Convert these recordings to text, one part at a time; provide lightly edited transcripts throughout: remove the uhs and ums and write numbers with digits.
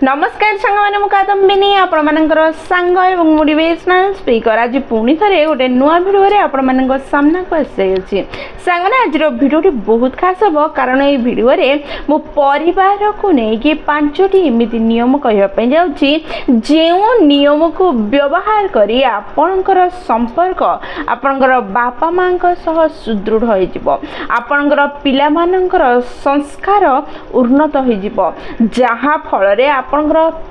नमस्कार सांग मैंने कादम्बिनी आपणकर सांग और मोटिवेशनल स्पीकर आज पुणी थे गोटे नुआ भिडियो आपण सामना को आसी सांग मैंने आज भिडियोटी बहुत खास हम कारण ये भिडियो मो परिवार को लेकिन 5टी एमती नियम कहवाई जाऊँगी जो नियम को व्यवहार करी आपणकर संपर्क आपणकर बापा माँ सह सुदृढ़ होपणकर पिलामानंकर संस्कार उन्नत हो जहाँ फल आपणकर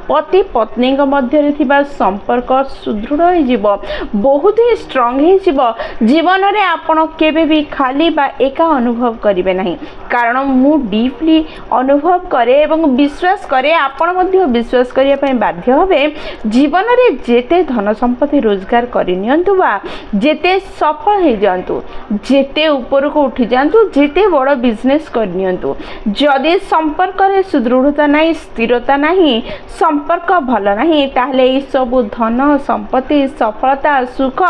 पति पत्नी मध्य संपर्क सुदृढ़ हो बहुत ही स्ट्रंग हो जीवन में आपण केबे भी खाली बा एका अनुभव करेंगे नहीं कारण मु डीपली अनुभव करे एवं विश्वास करे आपण मध्य विश्वास करने बाध्य होबे जीवन में जेते धन संपत्ति रोजगार करनियंतु बा जेते सफल हो जातु जेते ऊपर को उठी जातु जेते बड़ बिजनेस करनियंतु जदि संपर्क रे सुदृढ़ता नहीं स्थिरता नहीं संपर्क भल नहीं ताहले ये सब धन संपत्ति सफलता सुख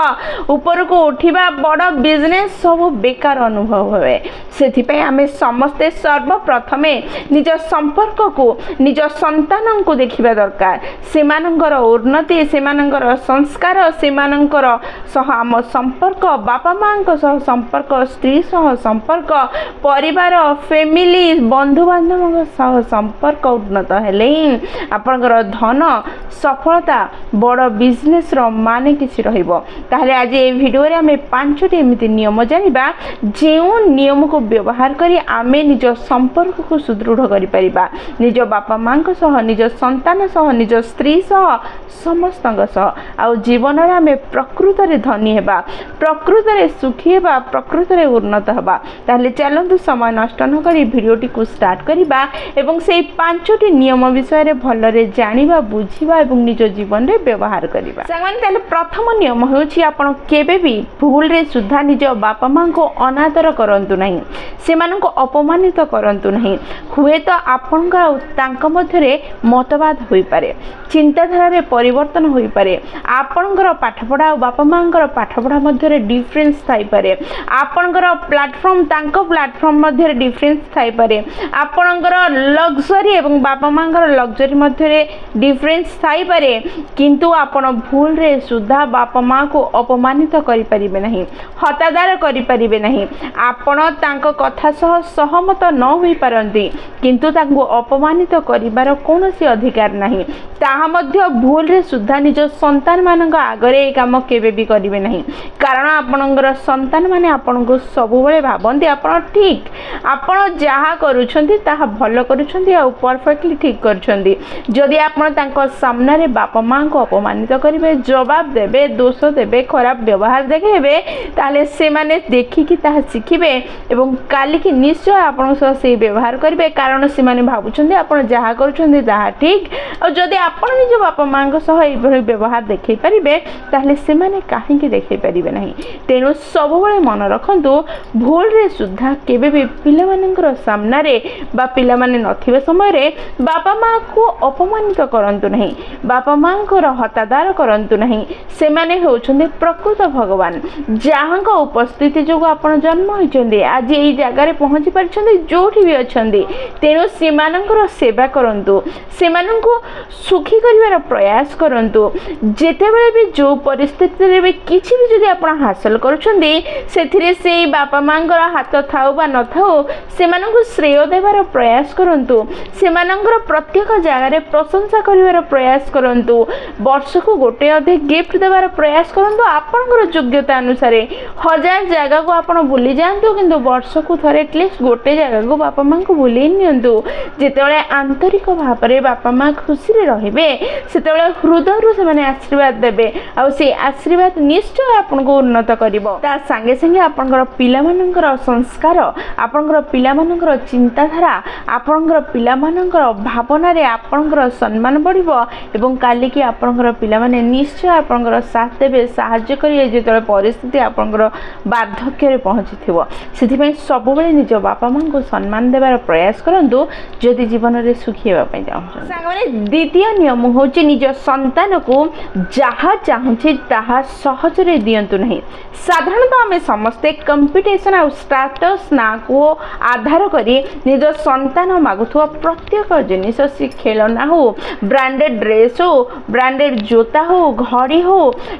ऊपर को उठिबा बड़ बिजनेस सब बेकार अनुभव हुए से आमे समस्ते सर्वप्रथमे निज संपर्क को निज संतान को देखिबा दरकार सेमानंकर उन्नति सेमानंकर संस्कार सेमानंकर सह आम संपर्क बापा माँ सह संपर्क स्त्री सह संपर्क परिवार फैमिली बंधु बांधव सह संपर्क उन्नत हेले आपणकर धन सफलता बड़ बिजनेस माने किसी रहिबो ताहले आज ये वीडियो रे हमें 5टी एमती नियम जानिबा जो नियम को व्यवहार करी आमे निज संपर्क को सुदृढ़ करि परिबा निज बापा माँ सह निज संतान सह निज स्त्री सह समस्तक सह आ जीवन रे आमे प्रकृत रे धनी हेबा प्रकृत रे सुखी हेबा प्रकृत रे उन्नत हेबा ताहले चलंतु समय नष्ट न करी वीडियोटी को स्टार्ट करिबा एवं से 5टी नियम विषय रे भलरे जानिबा बुझिबा एवं निज जीवन रे व्यवहार करिबा संगमान ताले प्रथम नियम होछि आपण केबे भी भूल रे सुधा निज बापा माँ को अनादर करंतु नहीं सेमान को अपमानित करंतु नहीं हुए तो आपण तांका मध्यरे मतवाद होई पारे चिंताधारा रे परिवर्तन होई पारे आपणकर पाठपढ़ा और बापा माँ पाठपढ़ा मध्यरे डिफरेंस थाई पारे आपणकर प्लेटफॉर्म तांको प्लेटफॉर्म मध्यरे डिफरेंस थाई पारे आपणकर लग्जरी एवं बापा माँ लग्जरी मध्यरे डिफरेंस थाई पारे किंतु आपण भूल रे सुधा बापा माँ को अपमानित करि परिबे नहीं हतादार करि परिबे नहीं आपण तांको कथा सह सहमत न होई पारंती किंतु तांको अपमानित करिवार कोनोसी अधिकार नहीं ताहा मध्य भूल रे सुधा निज संतान मानक आगरे ए काम केबे भी करिवे नहीं कारण आपणकर संतान माने आपनको सबुबले भाबंती आपण ठीक आपण जहा करूछंती ताहा भलो करूछंती आ परफेक्टली ठीक करूछंती जदि आपण तांको सामने रे बापा माँ को अपमानित करिवे जवाब देबे दोष देबे खराब व्यवहार देखेबे ताले से माने देखि कि ताहा सिखिबे एवं काली की निश्चय आपण सह से व्यवहार करिवे कारण से माने भाबुछंती आपण जहा करूछंती ताहा ठीक और जदि आपण निज बापा माँ को सह ए व्यवहार देखै परिबे ताले से माने काहे कि देखै परिबे नहीं तेनु सबुबले मन रखंतु भूल रे सुधा केबे भी पिला मानकर सामना रे बा पिला माने नथिबे समय रे बापा माँ को अपमानित करंतु नहीं बापा माँ को हतादार करंतु नहीं से माने होउछंती प्रकृत भगवान जहाँ का उपस्थिति जो आपण जन्म होइछंती आज एई जगह रे पहुंची परिछंती जोठी भी अछंती तेनु सेमानंकर सेवा करंतु सेमानंको सुखी करिवार प्रयास करंतु जेतेबेले भी जो परिस्थिति रे भी किछि भी जदि आपण हासिल करूछंती सेथिरे से बापा मांकर हाथ थाउ बा न थाउ सेमानंको श्रेय देवार प्रयास करंतु सेमानंकर प्रत्येक जगह रे प्रशंसा करिवार प्रयास करंतु वर्ष को गोटे अधे गिफ्ट देवार प्रयास करंतु आपनकर योग्यता अनुसार 1000 जगह को आपण भूली जांतु किंतु वर्ष को थरे एटलिस्ट गोटे जगह को बापा माँ को भूली नियंतु जेतेबेले आंतरिक भाव रे बापा माँ खुशी रे रहिबे सेतेबेले हृदय रु से माने आशीर्वाद देबे आ से आशीर्वाद निश्चय आपण को उन्नत करिवो ता संगे संगे आपनकर पिला मानकर संस्कार आपनकर पिला मानकर चिंताधारा आपनकर पिला मानकर भावना रे आपनकर सम्मान बढ़िबो एवं काली की आपनकर पिला माने निश्चय आपनकर साथ देबे सहाय्य करिए जेतले परिस्थिति आपनकर वार्धक्य रे पहुंचीथिबो सेथिपई सबुबेले निज बापा माँ को सम्मान देबार प्रयास करंतु जदि जीवन रे सुखी हेबा पई चाहछन सांगने द्वितीय नियम होची निज संतान को जहा चाहूछि ताहा सहज रे दियंतु नहीं साधारणतः आम समस्ते कंपिटिशन और स्टाटस ना को आधार करी निज संतान मागुथुवा प्रत्येक जिनिस सी खेलना हो, ब्रांडेड ड्रेस हो, ब्रांडेड जोता हो, घड़ी हो,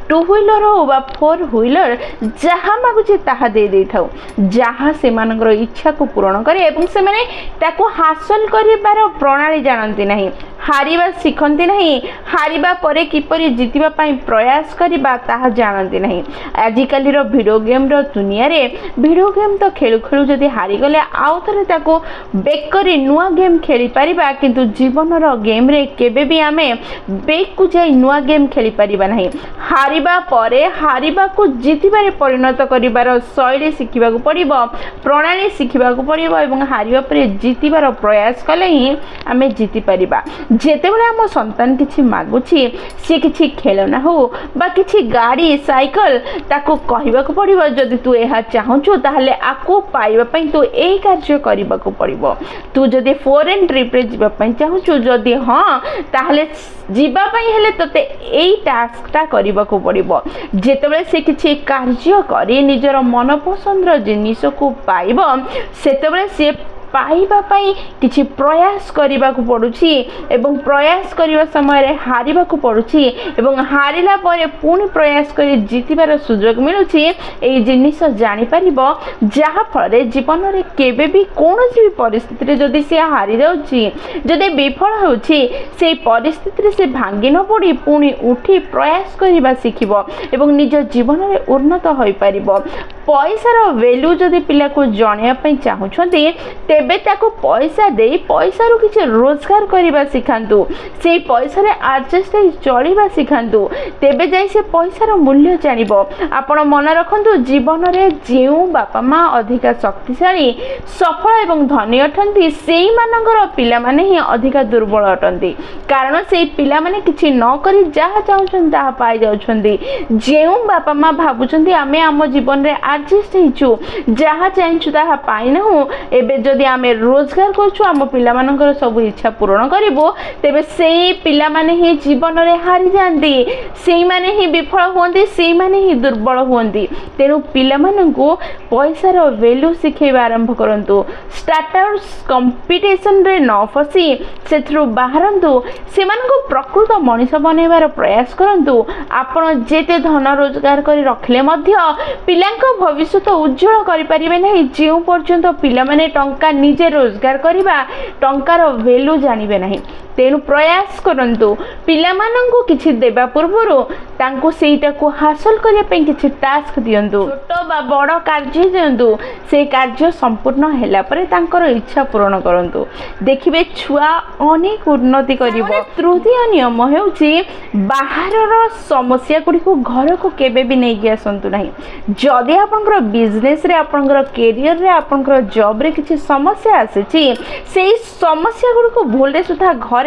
2 व्हीलर हो बा 4 व्हीलर जहाँ मागुचे ताहा दे दे थाउ, जहाँ से मानकर इच्छा को पूरण करे एवं से माने ताको हासिल करिबार प्रणाली जानती नहीं, हारिबा शिखती नहीं, हारिबा परे किपरि जितिबा पई प्रयास करिबा ताहा जानती नहीं। आजिकाली रो वीडियो गेम रो दुनिया रे वीडियो गेम तो खेलु खेलु जदि हारि गले आउ थरे ताको बेक करी नुआ गेम खेली परिबा, किंतु जीवन रो गेम रे केबे भी आमे बेक को जाई नुआ गेम खेली परिबा नहीं। हारिबा परे हारिबा को जितिबारे परिणत करिबार शैली शिखिबा को पड़िबो, प्रणाली शिखिबा को पड़िबो एवं हारिबा परे जितिबार प्रयास कले ही आमे जिति परिबा। जेतेबेले आम संतान किछि मागुछि से किछि खेलना हो बा किछि गाड़ी साइकल ताको कहिबा को पड़िबो, जदि तू एहा चाहूछु ताहले आको पाइबा पई तू एई कार्य करिबा को पड़िबो। तू जदि फॉरेन ट्रिप रे जिबा पई चाहूछु, जदि हां ताहले जिबा पई हेले तते एई टास्क ता करिबा को पड़िबो। जेतेबेले से किछि कार्य करी निजर मन पसंदर जिनिस को पाइबो, सेतेबेले से पाइबा पाई किछि प्रयास करिबा को पड़ुछि एवं प्रयास करिबा समय रे हारिबा को पड़ुछि एवं हारिला परे पुणी प्रयास करी जितिबार सुযোগ मिलुछि। एई जिनिस जानि परिबो, जहा फल जीवन रे केबे भी कोनोसी भी परिस्थिति रे जदि से हारि जाउछि, जदि विफल होछि, से परिस्थिति रे से भांगी न पड़ी पुणी उठी प्रयास करिबा शिखिबो एवं निज जीवन रे उन्नत होई परिबो। पैसार वैल्यू जदि पिला को जणिया पई चाहुछन्ती तेबे ताको पैसा दे पैसा रो किछि रोजगार करिबा सिखांतु, से पैसा रे एडजस्ट चलिबा सिखांतु, तेबे जाई से पैसार मूल्य जानिबो। आपण मन रखंतु जीवन रे जेउ बापा माँ अधिका शक्तिशाली सफल एवं धनी अटंती सेई मानकर पिला माने ही अधिका दुर्बल अटंती, कारण सेई पिला माने किछि न करी जहा चाहुछन ताहा पाई जाउछन्ती। जेउ बापा माँ भाबुछन्ती आमे आम जीवन रे एडजस्ट हिचु, जहा चाहछु ताहा पाई नहु, एबे जदि आमे रोजगार करछु आम पिला मानकर सब इच्छा पूर्ण करिवो, तेबे सेई पिला माने ही जीवन रे हारि जांती, सेई माने ही विफल होंती, सेई माने ही दुर्बल होंती। तेनु पिला माननकु पैसार वैल्यू शिखेबा आरंभ करंतु। स्टार्टअप्स कंपटीशन रे न फसी सेथरु बाहरंतु, सेमानकु प्रकृत मनीष बनेबार प्रयास करंतु। आपण जेते धन रोजगार करी रखले मध्य पिलांक भविष्य उज्जवल करि परिबे नहीं, जेउ पर्यंत पिला माने टंका निजे रोजगार करिबा टंकार वैल्यू जानिबे नहीं। तेनु प्रयास करंतु पिला मानंकु किछि देबा पूर्वरु तांको सेइटा को हासिल करिया पे किछि टास्क दियंतु, छोटो बा बड़ कार्य दियंतु, से कार्य संपूर्ण हैला परे तांकर इच्छा पूर्ण करंतु। देखिबे छुआ अनेक उन्नति करिवो। तृतीय नियम हेउछि बाहरर समस्या गुडी को घर को केबे भी नै गिया संतु नहीं। जदि आपनकर बिजनेस रे आपनकर करियर रे आपनकर जॉब रे किछि समस्या आसेछि, सेई समस्या गुडी को भूलरे सुधा घरे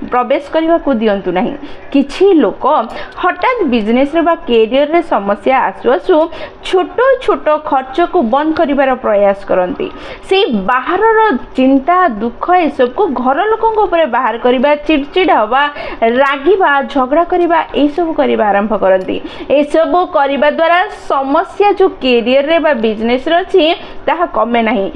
प्रवेश करने को दिंतु नहीं। किछि लोक हठात बिजनेस रे बा करियर रे समस्या आसु आसु छोट छोट खर्च को बंद करिवार प्रयास करती, से बाहर चिंता दुख ए सब को घर लोकों ऊपर बाहर करबा, चिड़चिड़ हवा, रागिबा, झगड़ा करबा, ए सब करबा आरंभ करती। ए सब करबा द्वारा समस्या जो करियर रे बा बिजनेस रे अछि ताहा कमे नहीं,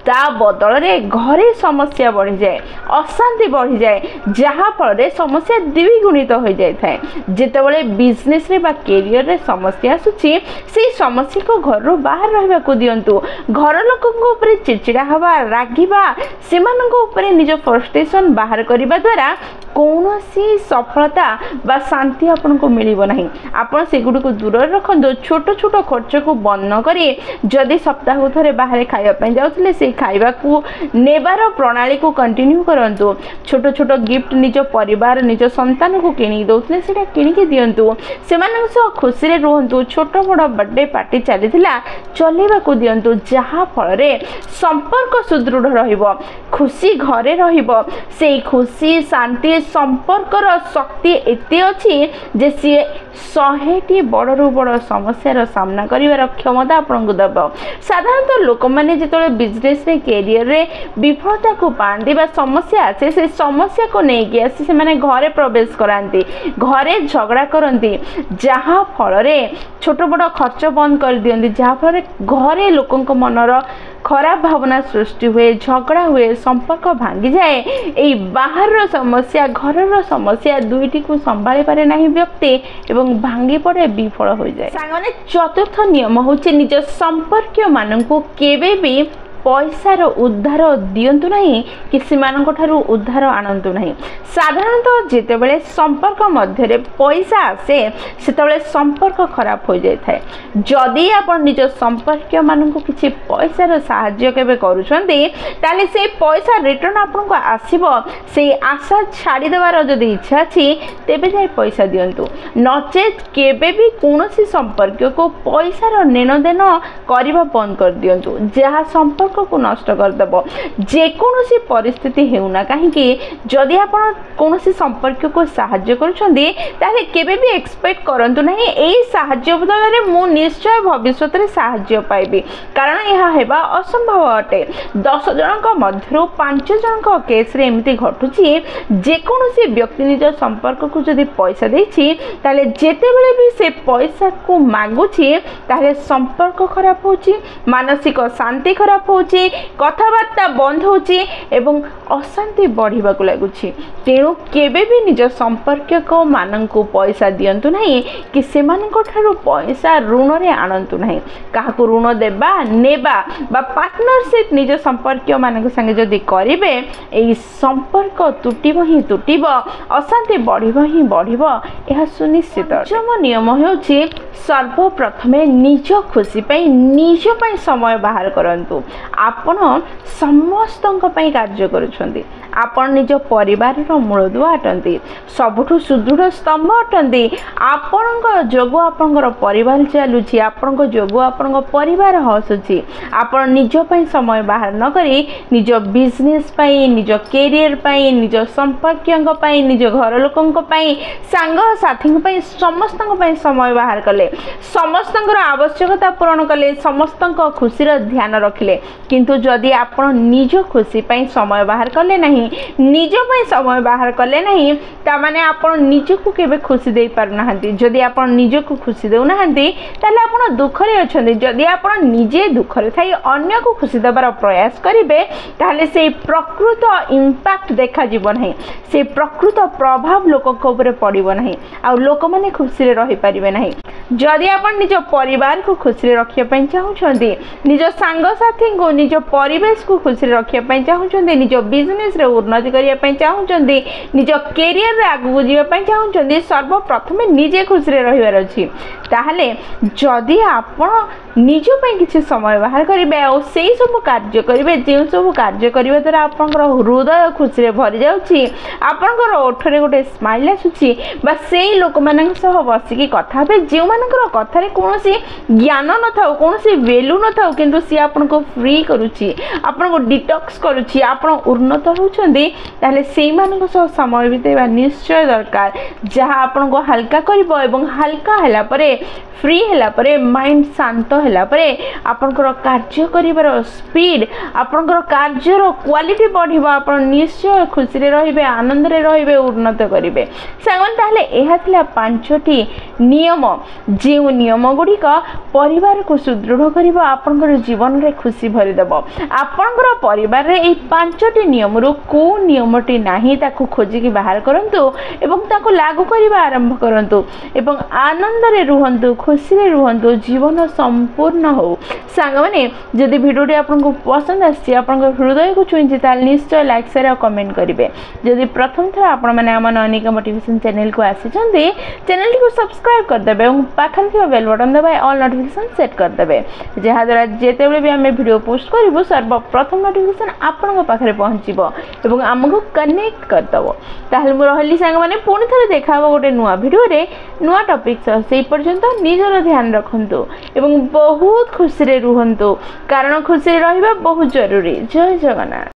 ता बदल रे घरे समस्या बढ़ी जाए, अशांति बढ़ी जाए, जहाँ फल समस्या द्विगुणित हो जाए थाए। जेतेबेले बिजनेस रे बा करियर रे समस्या आसुची, से समस्या को घर रो बाहर रहबा को दियंतु। घर लोकन को ऊपर चिड़चिड़ा हवा, रागिबा, सेमानन ऊपर निज फ्रस्ट्रेशन बाहर करबा द्वारा कौनसी सफलता बा शांति आपन को मिलिबो नहीं। आपन सेगुडी को दूर रखंदो, छोट छोट खर्च को बंद न करी जदि सप्ताह थरे बाहर खाइबा पई जाउतले से खाइबा को नेबार प्रणाली को कंटिन्यू करंतु। छोट छोट गिफ्ट निज परिवार निज संतान को किनी दउतले सेटा किनी के दियंतु, सेमान सह खुशी रे रहंतु। छोट बड़ बर्थडे पार्टी चलीथिला चलेबा को दियंतु, जहा फल रे संपर्क सुदृढ़ रहिबो, खुशी घरे रहिबो। से खुशी शांति संपर्कर शक्ति एते अछि जे सी 100टी बड़रू बड़ समस्यार सामना करिवार क्षमता आपनको दबो। साधारणतः लोक माने जेतले बिजनेस रे करियर रे विफलता को पांदी बा समस्या आसे, से समस्या को नै कि आसे से माने घरे प्रवेश करांती, घरे झगड़ा करंती, जहा फल रे छोट बड़ खर्च बंद कर दियंती, जहा फल रे घरे लोकन को मनर खराब भावना सृष्टि हुए, झगड़ा हुए, संपर्क भांगी जाए। यही बाहर समस्या, घर समस्या दुईटी को संभाली पारे नहीं व्यक्ति एवं भांगी पड़े, विफल हो जाए। सांगने चतुर्थ नियम होचे निज संपर्क मानू केबे भी पैसार उद्धार दिंतु नहीं कि सेमानंठारु उद्धार आनंतु नहीं। साधारणतः जितेबले संपर्क मध्य पैसा आसे सेतेबले संपर्क खराब हो जाए थाए। जदि आपण निज संपर्क मानू किसी पैसार साहाय्य केबे करूछंती ताले से पैसा रिटर्न आपन को आसीबो, से आशा छाड़ी देवार जदि इच्छा अछि तेबे जाय पैसा दियंतु। नचेत केबे भी कोनोसी संपर्क को पैसार लेनदेन करबा बंद कर दियंतु, जहा संपर्क को नष्ट करदेव। जेकोसी परिस्थिति हेउना कहीं जदि आपण कोनोसी संपर्क को साहाय्य करुछंती ताले केबे भी एक्सपेक्ट करंतु नहीं एई साहाय्य बदल रे मु निश्चय भविष्यत रे साहाय्य पाइबी, कारण यह हेबा असंभव अटे। 10 जनक मध्यरु 5 जनक केस रे एमिति घटुची जेकोसी व्यक्ति निज संपर्क को जदि पैसा देछि ताले जेतेबेले भी से पैसा को मागुछि ताले संपर्क खराब होछि, मानसिक शांति खराब हो, कथबार्ता बंद होची एवं अशांति बढ़िबा को लागुची। तेणु केबे भी निज संपर्क को माननकु पैसा दियंतु नहीं कि सेमानक ठारु पैसा ऋण रे आनंतु नहीं। काहाकु ऋण देबा नेबा बा पार्टनरशिप निज संपर्क मानक संगे जदि करिवे एई संपर्क तुटिबो ही तुटिबो, अशांति बढ़िबो ही बढ़िबो, यह सुनिश्चित। पंचम नियम होची सर्वप्रथमे निज खुशी पई निज पई समय बाहर करंतु। आपण समस्तंक पई कार्य करूछंती, आपण निज परिवार रो मूलदुआ अटंती, सबुठु सुदृढ़ स्तंभ अटंती। आपणक जोगु आपणकर परिवार चलुची, आपणक जोगु आपणक परिवार हसुची। आपण निज पई समय बाहर न करी निज बिजनेस पई, निज कैरियर पई, निज संपर्कयंक पई, निज घर लोकंक पई, सांग साथींक पई, समस्तंक पई समय बाहर कले, समस्तंकर आवश्यकता पूर्ण कले, समस्तंक खुशीर ध्यान रखिले। किंतु जदि आपण निज खुशी पई समय बाहर कले नहीं, निज पई समय बाहर कले नहीं, ता माने आपण निज को केबे खुशी दे पार नाहंती। जदि आपण निज को खुशी देउ नाहंती ताले आपण दुखरे अछंती। जदि आपण निजे दुखरे थाई अन्य को खुशी देबार प्रयास करिवे ताले से प्रकृत इंपैक्ट देखा जीवन है, से प्रकृत प्रभाव लोक ऊपर पड़िबो नहीं, आ लोक माने खुशी रे रहि परिबे नहीं। जदि आपण निज परिवार को खुशी रे रखिया पई चाहुछंती, निज सांग साथी को निज परिवेश को खुशी रे रखिया पई चाहुछंती, निज बिजनेस रे उन्नति करिया पई चाहुछंती, निज कैरियर रे आगु जीवा पई चाहुछंती, सर्वप्रथमे निजे खुशी रे रहिवार अछि। ताहले जदि आपण निज पई किछि समय बाहर करिवे आ सेही सब कार्य करिवे, जे सब कार्य करिवे द्वारा आपनकर हृदय खुशी रे भरि जाउछि, आपनकर ओठरे गोटे स्माइल आसुछि, बा सेही लोक मानक सह बसिकी कथा हेबे जे मानकर कथारे कोनोसी ज्ञान न थाउ, कोनोसी वैल्यू न थाउ, किंतु सी आपनको फ्री करूछि, आपनको डिटॉक्स करूछि, आपण उन्नत होउछंदी, ताले सेही मानक सह समय बितेबा निश्चय दरकार, जहा आपनको हल्का करिवो एवं हल्का हला परे, फ्री हला परे, माइंड शांत हला परे आपनकर कार्य करिवार स्पीड, आपनकर कार्यर क्वालिटी बढ़िबो, आपण निश्चय खुशी रे रहिबे, आनंद रे रहिबे, उन्नत करिवे। सांगन ताहले एहा थिला 5टी नियम, जे नियम गुडी का परिवार को सुदृढ़ करिवो, आपनकर जीवन रे खुशी भरि देबो। आपनकर परिवार रे एई 5टी नियम रो को नियमटी नाही ताकू खोजी की बाहर करंतु एवं ताकू लागू करिबा आरंभ करंतु एवं आनंद रे रुहंतु, खुशी रे रुहंतु, जीवन संपूर्ण हो। सांग माने जदि वीडियोटी आपनको पसंद आछि, आपनकर हृदय को छुइछि, ताल निश्चय लाइक शेयर और कमेंट करिवे। जदि प्रथम थर आपण माने हमन अनेक मोटिवेशन चैनल को आसीचंती, चैनल को सब्सक्राइब कर देबे और पाखन थिबा बेल बटन दबाए ऑल नोटिफिकेशन सेट कर देबे, जहा द्वारा जेतेबेले भी हमें वीडियो पोस्ट करिवो सर्वप्रथम नोटिफिकेशन आपनक पाखरे पहुंचीबो एवं हमको कनेक्ट कर दबो। ताहले मु रहली सांग माने पुणी थरे देखाबो गोटे नुवा वीडियो रे नुवा टॉपिक सह। सेही पर्यंत निजर ध्यान रखंतु एवं बहुत खुशी रे रुहंतु, कारण खुशी रे रहिबा बहुत जरूरी। जय जगन्नाथ।